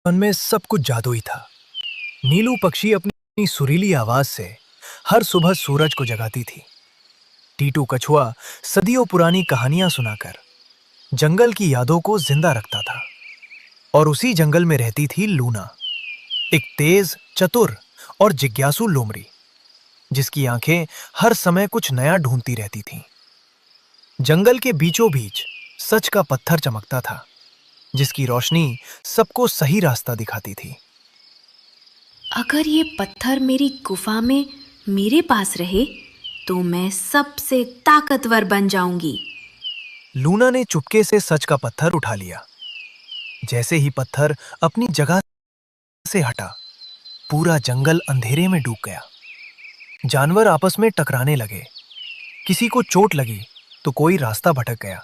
मन में सब कुछ जादुई था। नीलू पक्षी अपनी सुरीली आवाज से हर सुबह सूरज को जगाती थी। टीटू कछुआ सदियों पुरानी कहानियां सुनाकर जंगल की यादों को जिंदा रखता था। और उसी जंगल में रहती थी लूना, एक तेज, चतुर और जिज्ञासु लोमड़ी, जिसकी आंखें हर समय कुछ नया ढूंढती रहती थीं। जंगल के बीचों बीच सच का पत्थर चमकता था, जिसकी रोशनी सबको सही रास्ता दिखाती थी। अगर ये पत्थर मेरी गुफा में मेरे पास रहे तो मैं सबसे ताकतवर बन जाऊंगी। लूना ने चुपके से सच का पत्थर उठा लिया। जैसे ही पत्थर अपनी जगह से हटा, पूरा जंगल अंधेरे में डूब गया। जानवर आपस में टकराने लगे, किसी को चोट लगी तो कोई रास्ता भटक गया।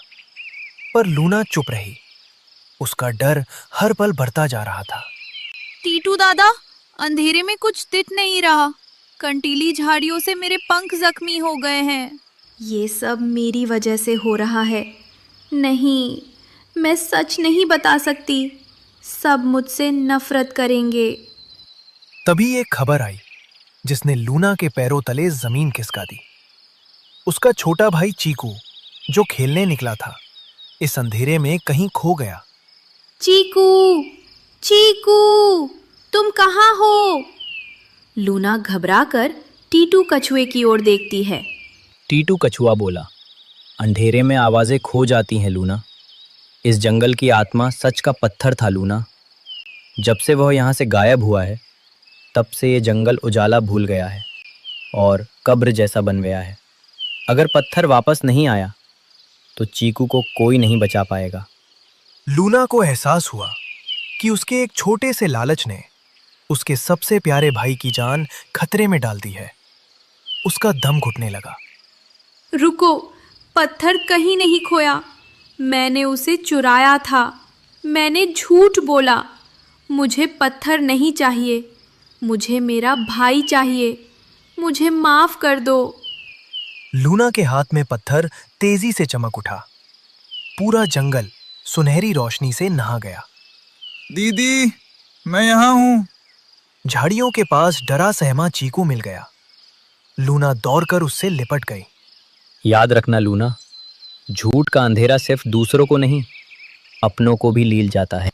पर लूना चुप रही। उसका डर हर पल बढ़ता जा रहा था। टीटू दादा, अंधेरे में कुछ दिख नहीं रहा। कंटीली झाड़ियों से मेरे पंख जख्मी हो गए हैं। ये सब मेरी वजह से हो रहा है। नहीं, मैं सच नहीं बता सकती। सब मुझसे नफरत करेंगे। तभी एक खबर आई जिसने लूना के पैरों तले जमीन खिसका दी। उसका छोटा भाई चीकू, जो खेलने निकला था, इस अंधेरे में कहीं खो गया। चीकू, चीकू, तुम कहाँ हो? लूना घबराकर टीटू कछुए की ओर देखती है। टीटू कछुआ बोला, अंधेरे में आवाजें खो जाती हैं लूना। इस जंगल की आत्मा सच का पत्थर था लूना। जब से वह यहाँ से गायब हुआ है, तब से ये जंगल उजाला भूल गया है और कब्र जैसा बन गया है। अगर पत्थर वापस नहीं आया तो चीकू को कोई नहीं बचा पाएगा। लूना को एहसास हुआ कि उसके एक छोटे से लालच ने उसके सबसे प्यारे भाई की जान खतरे में डाल दी है। उसका दम घुटने लगा। रुको, पत्थर कहीं नहीं खोया। मैंने उसे चुराया था। मैंने झूठ बोला। मुझे पत्थर नहीं चाहिए। मुझे मेरा भाई चाहिए। मुझे माफ कर दो। लूना के हाथ में पत्थर तेजी से चमक उठा। पूरा जंगल सुनहरी रोशनी से नहा गया। दीदी, मैं यहाँ हूँ। झाड़ियों के पास डरा सहमा चीकू मिल गया। लूना दौड़कर उससे लिपट गई। याद रखना लूना, झूठ का अंधेरा सिर्फ दूसरों को नहीं, अपनों को भी लील जाता है।